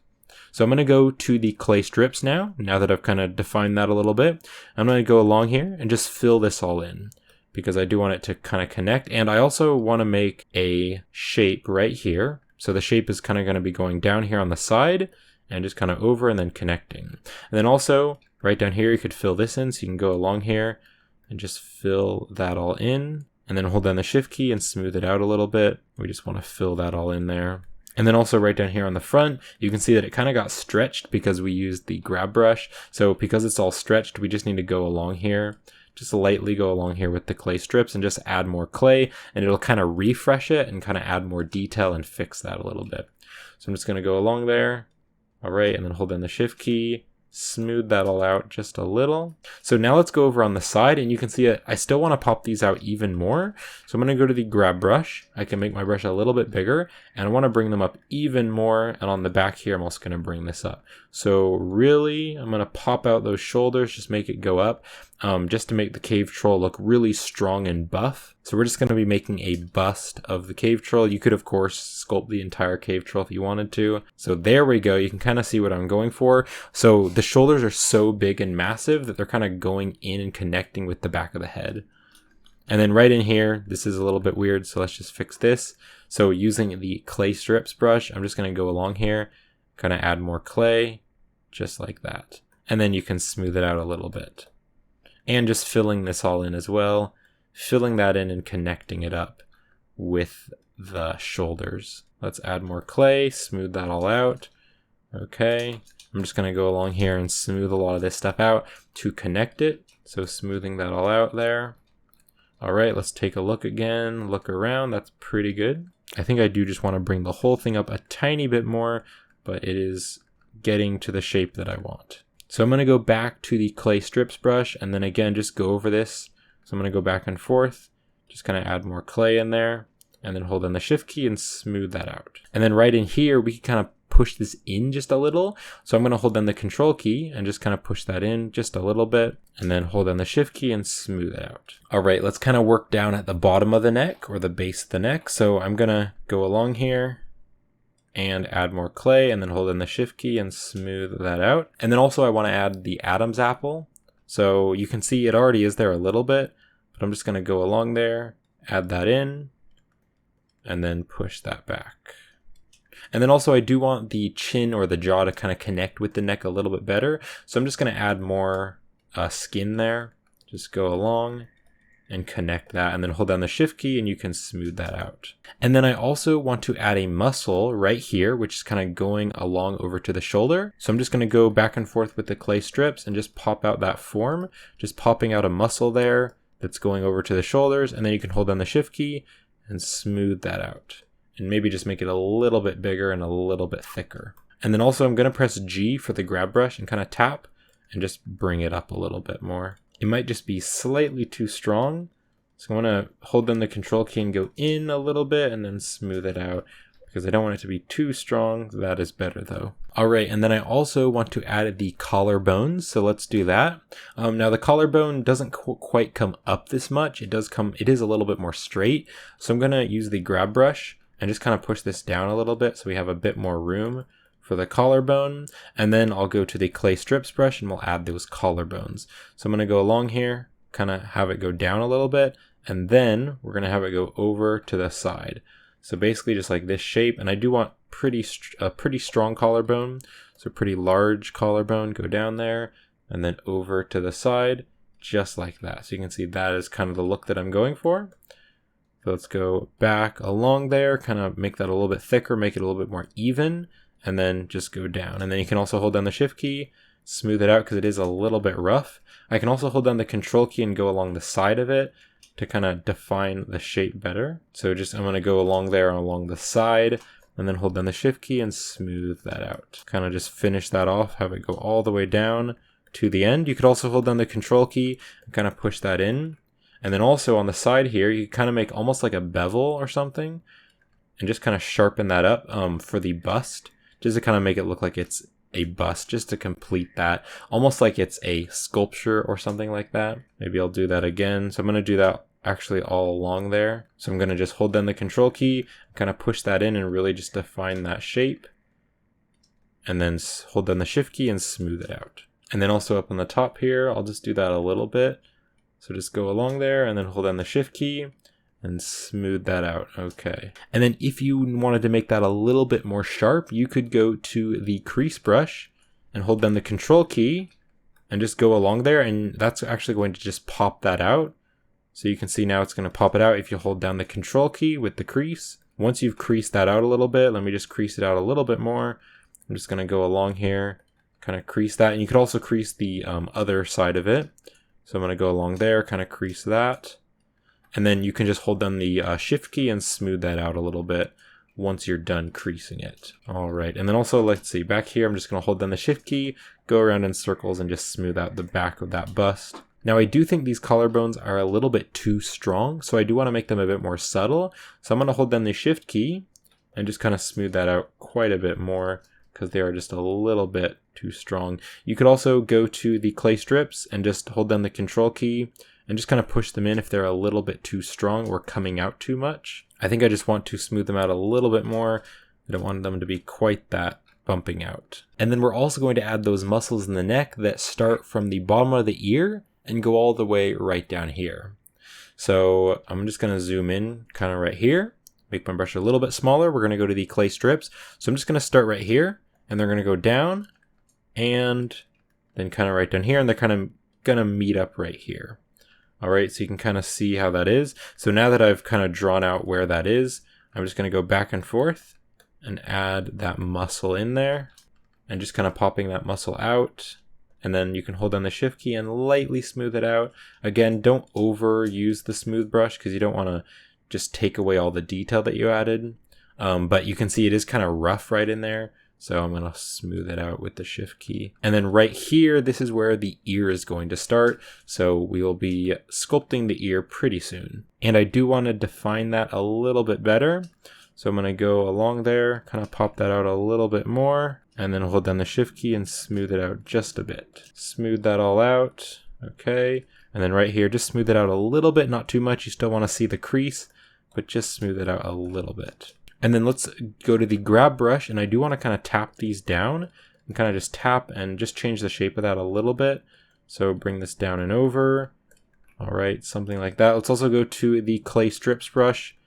So I'm going to go to the clay strips now that I've kind of defined that a little bit. I'm going to go along here and just fill this all in because I do want it to kind of connect. And I also want to make a shape right here. So the shape is kind of going to be going down here on the side and just kind of over and then connecting. And then also, right down here, you could fill this in, so you can go along here and just fill that all in, and then hold down the shift key and smooth it out a little bit. We just want to fill that all in there. And then also right down here on the front, you can see that it kind of got stretched because we used the grab brush. So because it's all stretched, we just need to go along here, just lightly go along here with the clay strips and just add more clay, and it'll kind of refresh it and kind of add more detail and fix that a little bit. So I'm just going to go along there. All right, and then hold down the shift key, smooth that all out just a little. So now let's go over on the side, and you can see I still want to pop these out even more. So I'm going to go to the grab brush. I can make my brush a little bit bigger, and I want to bring them up even more. And on the back here, I'm also going to bring this up. So really, I'm going to pop out those shoulders, just make it go up, just to make the cave troll look really strong and buff. So we're just going to be making a bust of the cave troll. You could, of course, sculpt the entire cave troll if you wanted to. So there we go. You can kind of see what I'm going for. So the shoulders are so big and massive that they're kind of going in and connecting with the back of the head. And then right in here, this is a little bit weird, so let's just fix this. So using the clay strips brush, I'm just going to go along here, kind of add more clay, just like that. And then you can smooth it out a little bit. And just filling this all in as well, filling that in and connecting it up with the shoulders. Let's add more clay, smooth that all out. Okay, I'm just going to go along here and smooth a lot of this stuff out to connect it. So smoothing that all out there. All right, let's take a look again, look around. That's pretty good. I think I do just want to bring the whole thing up a tiny bit more, but it is getting to the shape that I want. So I'm going to go back to the clay strips brush and then again, just go over this. So I'm going to go back and forth, just kind of add more clay in there and then hold down the shift key and smooth that out. And then right in here, we can kind of push this in just a little. So I'm going to hold down the control key and just kind of push that in just a little bit and then hold down the shift key and smooth it out. All right, let's kind of work down at the bottom of the neck or the base of the neck. So I'm going to go along here and add more clay and then hold in the shift key and smooth that out. And then also I want to add the Adam's apple. So you can see it already is there a little bit, but I'm just going to go along there, add that in, and then push that back. And then also I do want the chin or the jaw to kind of connect with the neck a little bit better. So I'm just going to add more skin there. Just go along and connect that, and then hold down the shift key and you can smooth that out. And then I also want to add a muscle right here, which is kind of going along over to the shoulder. So I'm just going to go back and forth with the clay strips and just pop out that form, just popping out a muscle there that's going over to the shoulders, and then you can hold down the shift key and smooth that out. And maybe just make it a little bit bigger and a little bit thicker. And then also I'm going to press G for the grab brush and kind of tap and just bring it up a little bit more. It might just be slightly too strong. So I want to hold down the control key and go in a little bit and then smooth it out because I don't want it to be too strong. That is better though. All right, and then I also want to add the collarbones. So let's do that. Now the collarbone doesn't quite come up this much. It is a little bit more straight. So I'm going to use the grab brush and just kind of push this down a little bit so we have a bit more room for the collarbone. And then I'll go to the clay strips brush and we'll add those collarbones. So I'm going to go along here, kind of have it go down a little bit, and then we're going to have it go over to the side. So basically just like this shape, and I do want a pretty strong collarbone, so pretty large collarbone, go down there and then over to the side, just like that. So you can see that is kind of the look that I'm going for. So let's go back along there, kind of make that a little bit thicker, make it a little bit more even, and then just go down. And then you can also hold down the shift key, smooth it out because it is a little bit rough. I can also hold down the control key and go along the side of it to kind of define the shape better. So I'm going to go along there and along the side, and then hold down the shift key and smooth that out. Kind of just finish that off, have it go all the way down to the end. You could also hold down the control key and kind of push that in. And then also on the side here, you kind of make almost like a bevel or something and just kind of sharpen that up for the bust, just to kind of make it look like it's a bust, just to complete that, almost like it's a sculpture or something like that. Maybe I'll do that again. So I'm going to do that actually all along there. So I'm going to just hold down the control key, kind of push that in and really just define that shape. And then hold down the shift key and smooth it out. And then also up on the top here, I'll just do that a little bit. So just go along there and then hold down the shift key and smooth that out. Okay. And then if you wanted to make that a little bit more sharp, you could go to the crease brush and hold down the control key and just go along there, and that's actually going to just pop that out. So you can see now it's going to pop it out if you hold down the control key with the crease. Once you've creased that out a little bit, let me just crease it out a little bit more. I'm just going to go along here, kind of crease that, and you could also crease the other side of it. So I'm going to go along there, kind of crease that. And then you can just hold down the shift key and smooth that out a little bit once you're done creasing it. All right. And then also, let's see, back here, I'm just going to hold down the shift key, go around in circles and just smooth out the back of that bust. Now, I do think these collarbones are a little bit too strong, so I do want to make them a bit more subtle. So I'm going to hold down the shift key and just kind of smooth that out quite a bit more because they are just a little bit too strong. You could also go to the clay strips and just hold down the control key and just kind of push them in if they're a little bit too strong or coming out too much. I think I just want to smooth them out a little bit more. I don't want them to be quite that bumping out. And then we're also going to add those muscles in the neck that start from the bottom of the ear and go all the way right down here. So I'm just going to zoom in kind of right here, make my brush a little bit smaller. We're going to go to the clay strips. So I'm just going to start right here, and they're going to go down and then kind of right down here, and they're kind of going to meet up right here. All right, so you can kind of see how that is. So now that I've kind of drawn out where that is, I'm just going to go back and forth and add that muscle in there and just kind of popping that muscle out. And then you can hold down the shift key and lightly smooth it out. Again, don't overuse the smooth brush because you don't want to just take away all the detail that you added. But you can see it is kind of rough right in there. So I'm going to smooth it out with the shift key. And then right here, this is where the ear is going to start. So we will be sculpting the ear pretty soon. And I do want to define that a little bit better. So I'm going to go along there, kind of pop that out a little bit more, and then hold down the shift key and smooth it out just a bit. Smooth that all out. Okay. And then right here, just smooth it out a little bit, not too much. You still want to see the crease, but just smooth it out a little bit. And then let's go to the grab brush, and I do want to kind of tap these down and kind of just tap and just change the shape of that a little bit. So bring this down and over. All right, something like that. Let's also go to the clay strips brush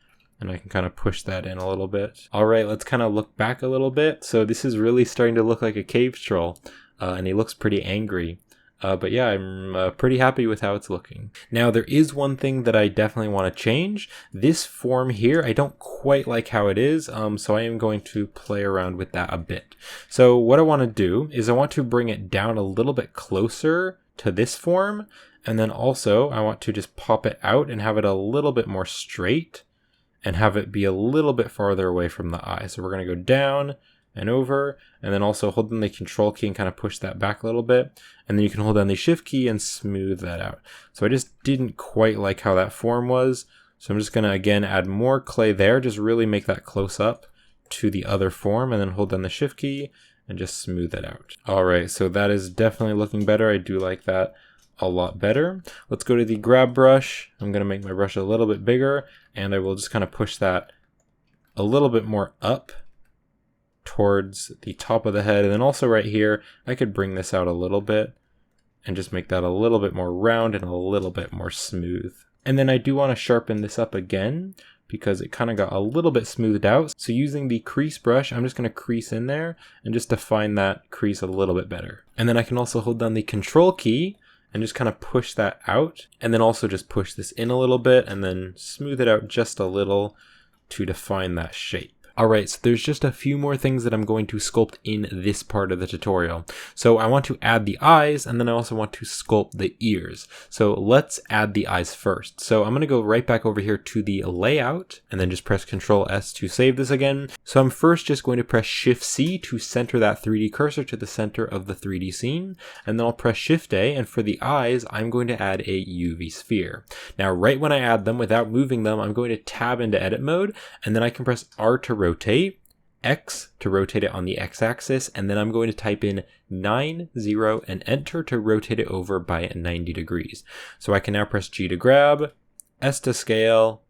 And I can kind of push that in a little bit. All right, let's kind of look back a little bit. So this is really starting to look like a cave troll, and he looks pretty angry. But yeah, I'm pretty happy with how it's looking. Now, there is one thing that I definitely want to change. This form here, I don't quite like how it is, so I am going to play around with that a bit. So what I want to do is I want to bring it down a little bit closer to this form, and then also I want to just pop it out and have it a little bit more straight, and have it be a little bit farther away from the eye. So we're going to go down and over, and then also hold down the control key and kind of push that back a little bit, and then you can hold down the shift key and smooth that out. So I just didn't quite like how that form was, so I'm just going to again add more clay there, just really make that close up to the other form, and then hold down the shift key and just smooth it out. Alright, so that is definitely looking better. I do like that a lot better. Let's go to the grab brush. I'm going to make my brush a little bit bigger, and I will just kind of push that a little bit more up towards the top of the head. And then also right here, I could bring this out a little bit and just make that a little bit more round and a little bit more smooth. And then I do want to sharpen this up again because it kind of got a little bit smoothed out. So using the crease brush, I'm just going to crease in there and just define that crease a little bit better. And then I can also hold down the control key and just kind of push that out, and then also just push this in a little bit and then smooth it out just a little to define that shape. Alright, so there's just a few more things that I'm going to sculpt in this part of the tutorial. So I want to add the eyes, and then I also want to sculpt the ears. So let's add the eyes first. So I'm going to go right back over here to the layout, and then just press Ctrl S to save this again. So I'm first just going to press Shift C to center that 3D cursor to the center of the 3D scene, and then I'll press Shift A, and for the eyes, I'm going to add a UV sphere. Now, right when I add them, without moving them, I'm going to tab into edit mode, and then I can press R to rotate, X to rotate it on the X-axis, and then I'm going to type in 90 and enter to rotate it over by 90 degrees. So I can now press G to grab, S to scale,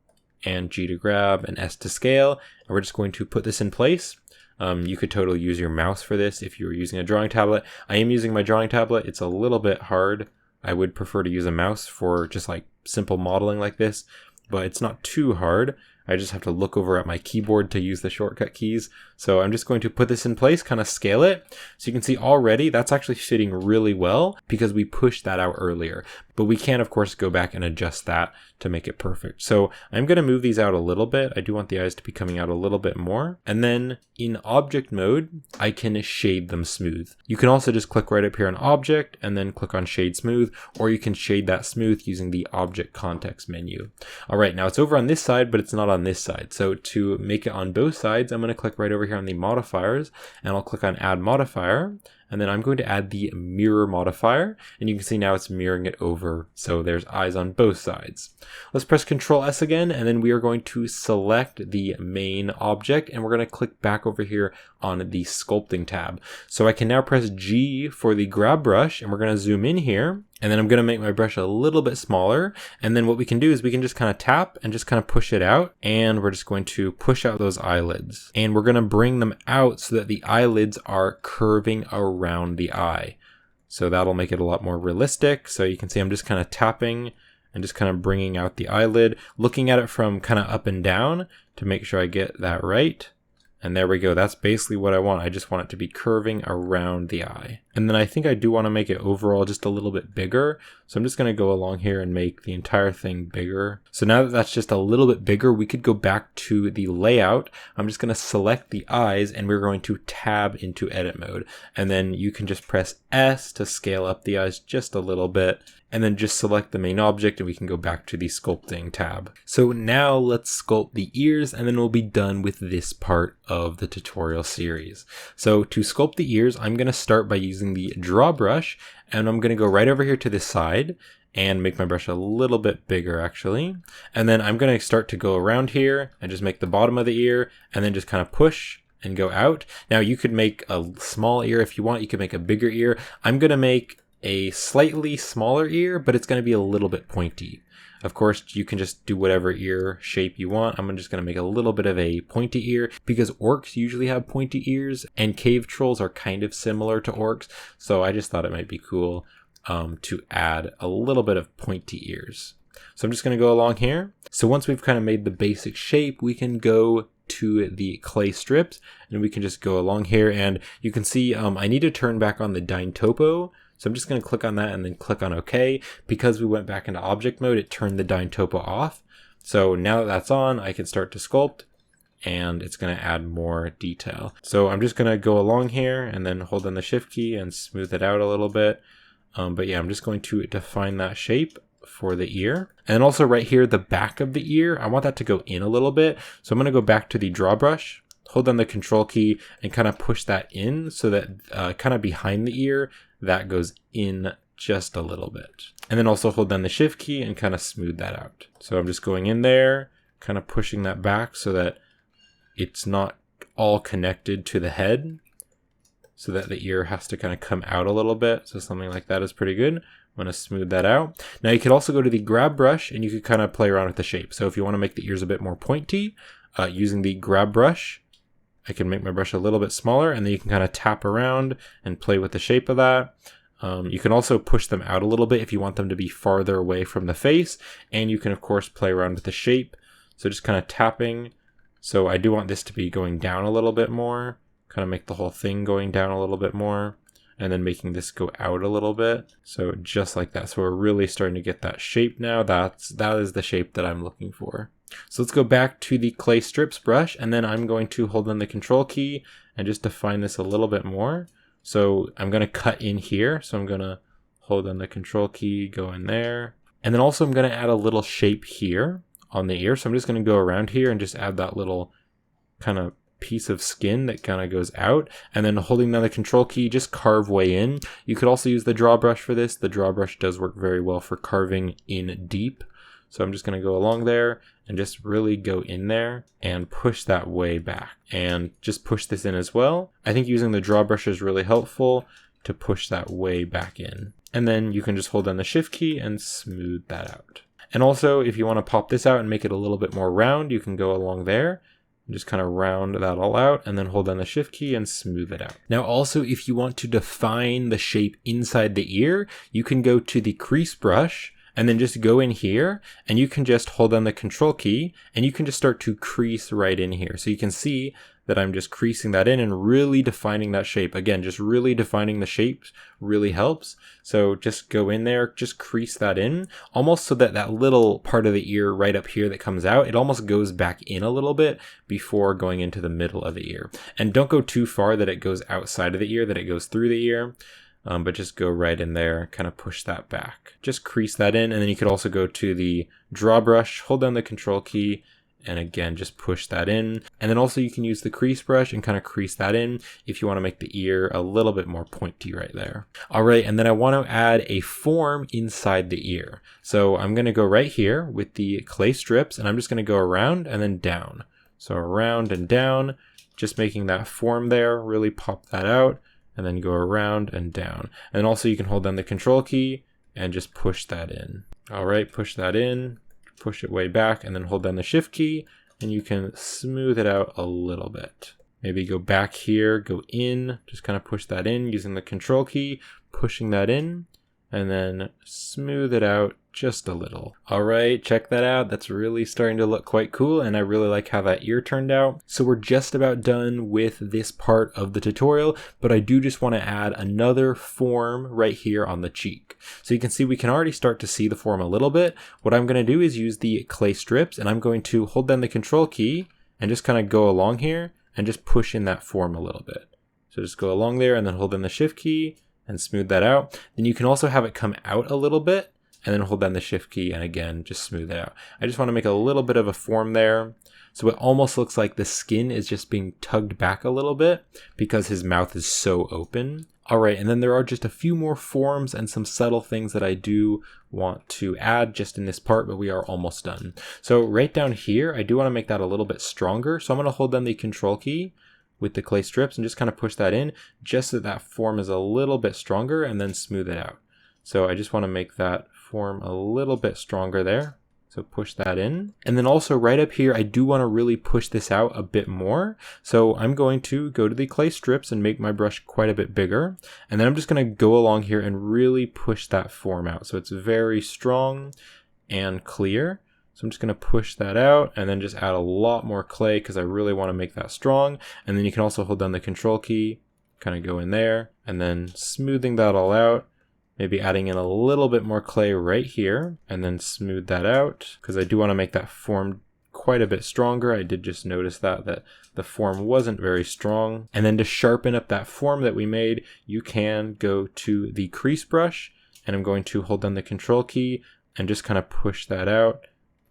and G to grab, and S to scale, and we're just going to put this in place. You could totally use your mouse for this if you were using a drawing tablet. I am using my drawing tablet. It's a little bit hard. I would prefer to use a mouse for just like simple modeling like this, but it's not too hard. I just have to look over at my keyboard to use the shortcut keys. So I'm just going to put this in place, kind of scale it. So you can see already that's actually fitting really well because we pushed that out earlier. But we can, of course, go back and adjust that to make it perfect. So I'm going to move these out a little bit. I do want the eyes to be coming out a little bit more. And then in object mode, I can shade them smooth. You can also just click right up here on object and then click on shade smooth, or you can shade that smooth using the object context menu. All right, now it's over on this side, but it's not on this side. So to make it on both sides, I'm going to click right over here on the modifiers, and I'll click on add modifier. And then I'm going to add the mirror modifier, and you can see now it's mirroring it over, so there's eyes on both sides. Let's press Ctrl S again, and then we are going to select the main object, and we're going to click back over here on the sculpting tab. So I can now press G for the grab brush, and we're going to zoom in here, and then I'm going to make my brush a little bit smaller, and then what we can do is we can just kind of tap and just kind of push it out, and we're just going to push out those eyelids. And we're going to bring them out so that the eyelids are curving around the eye. So that'll make it a lot more realistic. So you can see I'm just kind of tapping and just kind of bringing out the eyelid, looking at it from kind of up and down to make sure I get that right. And there we go. That's basically what I want. I just want it to be curving around the eye. And then I think I do want to make it overall just a little bit bigger. So I'm just going to go along here and make the entire thing bigger. So now that that's just a little bit bigger, we could go back to the layout. I'm just going to select the eyes, and we're going to tab into edit mode. And then you can just press S to scale up the eyes just a little bit, and then just select the main object, and we can go back to the sculpting tab. So now let's sculpt the ears, and then we'll be done with this part of the tutorial series. So to sculpt the ears, I'm going to start by using the draw brush, and I'm going to go right over here to this side and make my brush a little bit bigger actually. And then I'm going to start to go around here and just make the bottom of the ear, and then just kind of push and go out. Now you could make a small ear if you want. You could make a bigger ear. I'm going to make a slightly smaller ear, but it's going to be a little bit pointy. Of course, you can just do whatever ear shape you want. I'm just going to make a little bit of a pointy ear because orcs usually have pointy ears, and cave trolls are kind of similar to orcs. So I just thought it might be cool to add a little bit of pointy ears. So I'm just going to go along here. So once we've kind of made the basic shape, we can go to the clay strips and we can just go along here, and you can see I need to turn back on the Dyn Topo. So I'm just going to click on that and then click on OK. Because we went back into object mode, it turned the Dyn Topo off. So now that that's on, I can start to sculpt, and it's going to add more detail. So I'm just going to go along here and then hold down the shift key and smooth it out a little bit. But yeah, I'm just going to define that shape for the ear. And also right here, the back of the ear, I want that to go in a little bit. So I'm going to go back to the draw brush, hold down the control key and kind of push that in so that kind of behind the ear, that goes in just a little bit. And then also hold down the shift key and kind of smooth that out. So I'm just going in there, kind of pushing that back so that it's not all connected to the head, so that the ear has to kind of come out a little bit. So something like that is pretty good. I'm going to smooth that out. Now you could also go to the grab brush and you could kind of play around with the shape. So if you want to make the ears a bit more pointy, using the grab brush, I can make my brush a little bit smaller, and then you can kind of tap around and play with the shape of that. You can also push them out a little bit if you want them to be farther away from the face, and you can of course play around with the shape. So just kind of tapping. So I do want this to be going down a little bit more, kind of make the whole thing going down a little bit more, and then making this go out a little bit. So just like that. So we're really starting to get that shape now. That is the shape that I'm looking for. So let's go back to the clay strips brush, and then I'm going to hold down the control key and just define this a little bit more. So I'm going to cut in here. So I'm going to hold down the control key, go in there. And then also I'm going to add a little shape here on the ear. So I'm just going to go around here and just add that little kind of piece of skin that kind of goes out, and then holding down the control key, just carve way in. You could also use the draw brush for this. The draw brush does work very well for carving in deep. So I'm just going to go along there and just really go in there and push that way back, and just push this in as well. I think using the draw brush is really helpful to push that way back in. And then you can just hold down the shift key and smooth that out. And also if you want to pop this out and make it a little bit more round, you can go along there. Just kind of round that all out and then hold down the shift key and smooth it out. Now also, if you want to define the shape inside the ear, you can go to the crease brush and then just go in here, and you can just hold down the control key and you can just start to crease right in here. So you can see that I'm just creasing that in and really defining that shape. Again, just really defining the shapes really helps. So just go in there, just crease that in, almost so that that little part of the ear right up here that comes out, it almost goes back in a little bit before going into the middle of the ear. And don't go too far that it goes outside of the ear, that it goes through the ear. But just go right in there, kind of push that back. Just crease that in, and then you could also go to the draw brush, hold down the control key, and again, just push that in. And then also you can use the crease brush and kind of crease that in if you want to make the ear a little bit more pointy right there. All right, and then I want to add a form inside the ear. So I'm going to go right here with the clay strips, and I'm just going to go around and then down. So around and down, just making that form there, really pop that out, and then go around and down. And also you can hold down the control key and just push that in. All right, push that in, push it way back, and then hold down the shift key, and you can smooth it out a little bit. Maybe go back here, go in, just kind of push that in using the control key, pushing that in, and then smooth it out just a little. All right, check that out. That's really starting to look quite cool, and I really like how that ear turned out. So we're just about done with this part of the tutorial, but I do just want to add another form right here on the cheek. So you can see we can already start to see the form a little bit. What I'm going to do is use the clay strips, and I'm going to hold down the control key and just kind of go along here and just push in that form a little bit. So just go along there and then hold down the shift key and smooth that out. Then you can also have it come out a little bit, and then hold down the shift key and again, just smooth it out. I just want to make a little bit of a form there. So it almost looks like the skin is just being tugged back a little bit because his mouth is so open. All right, and then there are just a few more forms and some subtle things that I do want to add just in this part, but we are almost done. So right down here, I do want to make that a little bit stronger. So I'm going to hold down the control key with the clay strips and just kind of push that in just so that that form is a little bit stronger, and then smooth it out. So I just want to make that form a little bit stronger there. So push that in. And then also right up here, I do want to really push this out a bit more. So I'm going to go to the clay strips and make my brush quite a bit bigger. And then I'm just going to go along here and really push that form out. So it's very strong. and clear. So I'm just going to push that out and then just add a lot more clay because I really want to make that strong. And then you can also hold down the control key, kind of go in there, and then smoothing that all out. Maybe adding in a little bit more clay right here, and then smooth that out because I do want to make that form quite a bit stronger. I did just notice that the form wasn't very strong. And then to sharpen up that form that we made, you can go to the Crease Brush, and I'm going to hold down the control key and just kind of push that out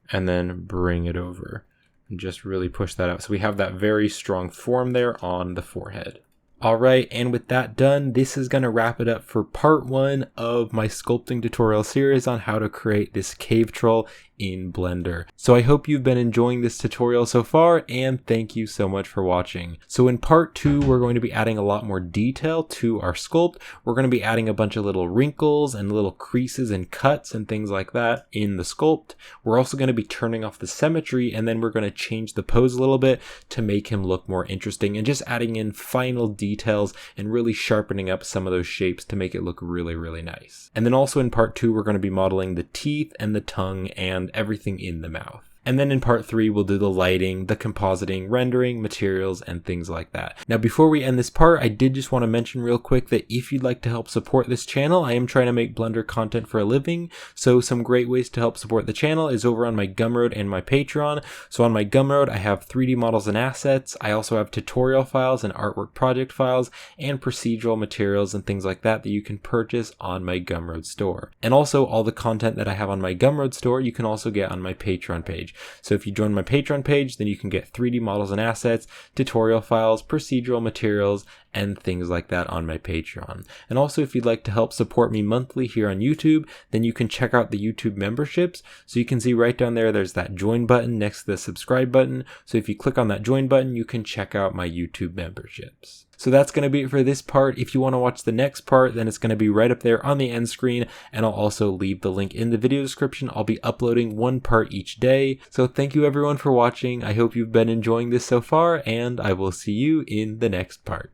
and then bring it over and just really push that out. So we have that very strong form there on the forehead. Alright, and with that done, this is going to wrap it up for part 1 of my sculpting tutorial series on how to create this cave troll in Blender. So I hope you've been enjoying this tutorial so far, and thank you so much for watching. So in part 2, we're going to be adding a lot more detail to our sculpt. We're going to be adding a bunch of little wrinkles and little creases and cuts and things like that in the sculpt. We're also going to be turning off the symmetry, and then we're going to change the pose a little bit to make him look more interesting, and just adding in final details and really sharpening up some of those shapes to make it look really, really nice. And then also in part 2, we're going to be modeling the teeth and the tongue and everything in the mouth. And then in part 3, we'll do the lighting, the compositing, rendering, materials, and things like that. Now, before we end this part, I did just want to mention real quick that if you'd like to help support this channel, I am trying to make Blender content for a living. So some great ways to help support the channel is over on my Gumroad and my Patreon. So on my Gumroad, I have 3D models and assets. I also have tutorial files and artwork project files and procedural materials and things like that that you can purchase on my Gumroad store. And also all the content that I have on my Gumroad store, you can also get on my Patreon page. So if you join my Patreon page, then you can get 3D models and assets, tutorial files, procedural materials, and things like that on my Patreon. And also if you'd like to help support me monthly here on YouTube, then you can check out the YouTube memberships. So you can see right down there, there's that join button next to the subscribe button. So if you click on that join button, you can check out my YouTube memberships. So that's going to be it for this part. If you want to watch the next part, then it's going to be right up there on the end screen, and I'll also leave the link in the video description. I'll be uploading one part each day. So thank you everyone for watching. I hope you've been enjoying this so far, and I will see you in the next part.